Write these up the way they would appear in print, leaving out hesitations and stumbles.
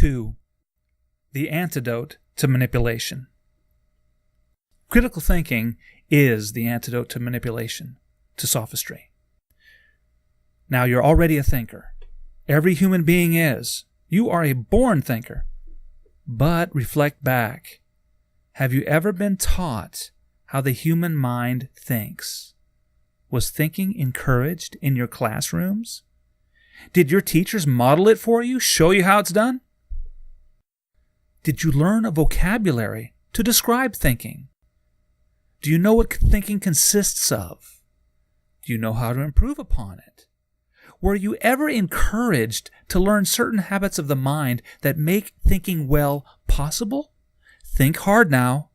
2. The Antidote to Manipulation. Critical thinking is the antidote to manipulation, to sophistry. Now, you're already a thinker. Every human being is. You are a born thinker. But reflect back. Have you ever been taught how the human mind thinks? Was thinking encouraged in your classrooms? Did your teachers model it for you, show you how it's done? Did you learn a vocabulary to describe thinking? Do you know what thinking consists of? Do you know how to improve upon it? Were you ever encouraged to learn certain habits of the mind that make thinking well possible? Think hard now.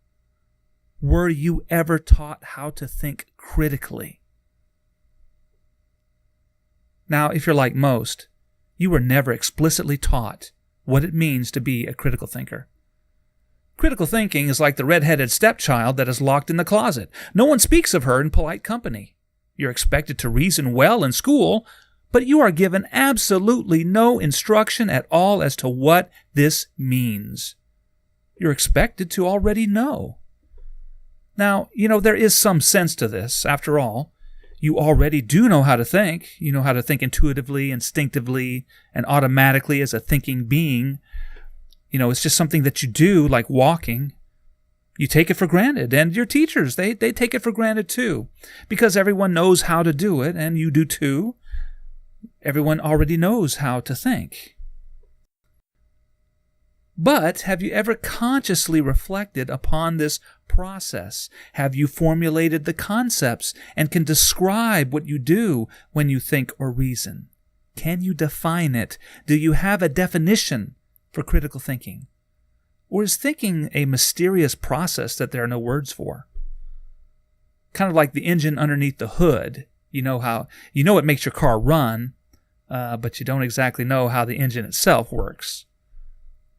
Were you ever taught how to think critically? Now, if you're like most, you were never explicitly taught what it means to be a critical thinker. Critical thinking is like the red-headed stepchild that is locked in the closet. No one speaks of her in polite company. You're expected to reason well in school, but you are given absolutely no instruction at all as to what this means. You're expected to already know. Now, there is some sense to this. After all, you already do know how to think. You know how to think intuitively, instinctively, and automatically as a thinking being. It's just something that you do, like walking. You take it for granted. And your teachers, they take it for granted too. Because everyone knows how to do it, and you do too. Everyone already knows how to think. But have you ever consciously reflected upon this process? Have you formulated the concepts and can describe what you do when you think or reason? Can you define it? Do you have a definition for critical thinking? Or is thinking a mysterious process that there are no words for? Kind of like the engine underneath the hood. You know it makes your car run, but you don't exactly know how the engine itself works.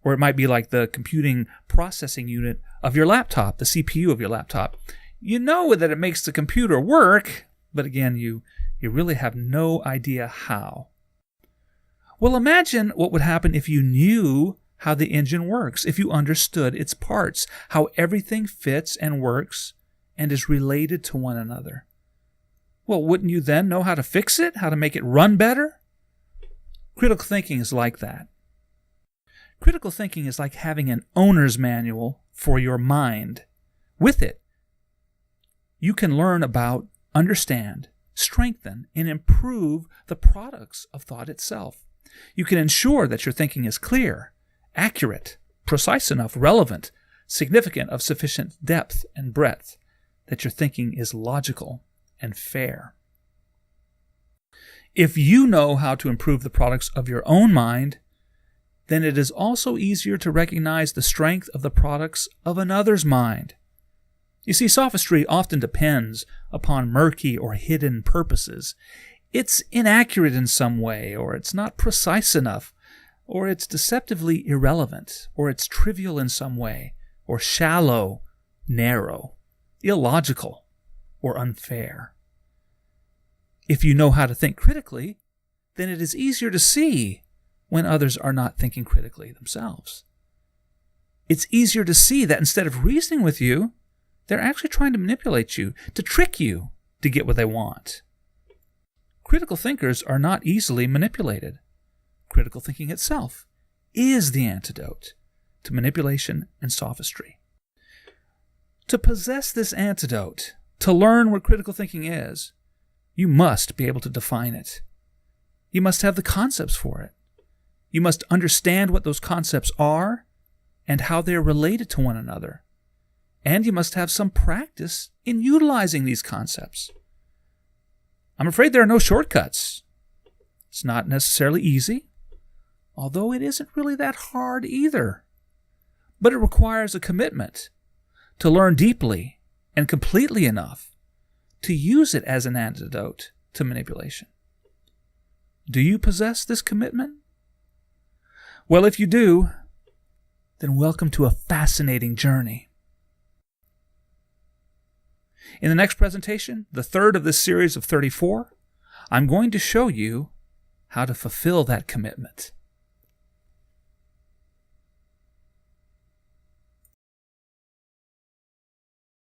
Or it might be like the computing processing unit of your laptop, the CPU of your laptop. You know that it makes the computer work, but again, you really have no idea how. Well, imagine what would happen if you knew how the engine works, if you understood its parts, how everything fits and works and is related to one another. Well, wouldn't you then know how to fix it, how to make it run better? Critical thinking is like that. Critical thinking is like having an owner's manual for your mind. With it, you can learn about, understand, strengthen, and improve the products of thought itself. You can ensure that your thinking is clear, accurate, precise enough, relevant, significant, of sufficient depth and breadth, that your thinking is logical and fair. If you know how to improve the products of your own mind, then it is also easier to recognize the strength of the products of another's mind. You see, sophistry often depends upon murky or hidden purposes. It's inaccurate in some way, or it's not precise enough, or it's deceptively irrelevant, or it's trivial in some way, or shallow, narrow, illogical, or unfair. If you know how to think critically, then it is easier to see when others are not thinking critically themselves. It's easier to see that instead of reasoning with you, they're actually trying to manipulate you, to trick you to get what they want. Critical thinkers are not easily manipulated. Critical thinking itself is the antidote to manipulation and sophistry. To possess this antidote, to learn what critical thinking is, you must be able to define it. You must have the concepts for it. You must understand what those concepts are and how they are related to one another. And you must have some practice in utilizing these concepts. I'm afraid there are no shortcuts. It's not necessarily easy, although it isn't really that hard either. But it requires a commitment to learn deeply and completely enough to use it as an antidote to manipulation. Do you possess this commitment? Well, if you do, then welcome to a fascinating journey. In the next presentation, the third of this series of 34, I'm going to show you how to fulfill that commitment.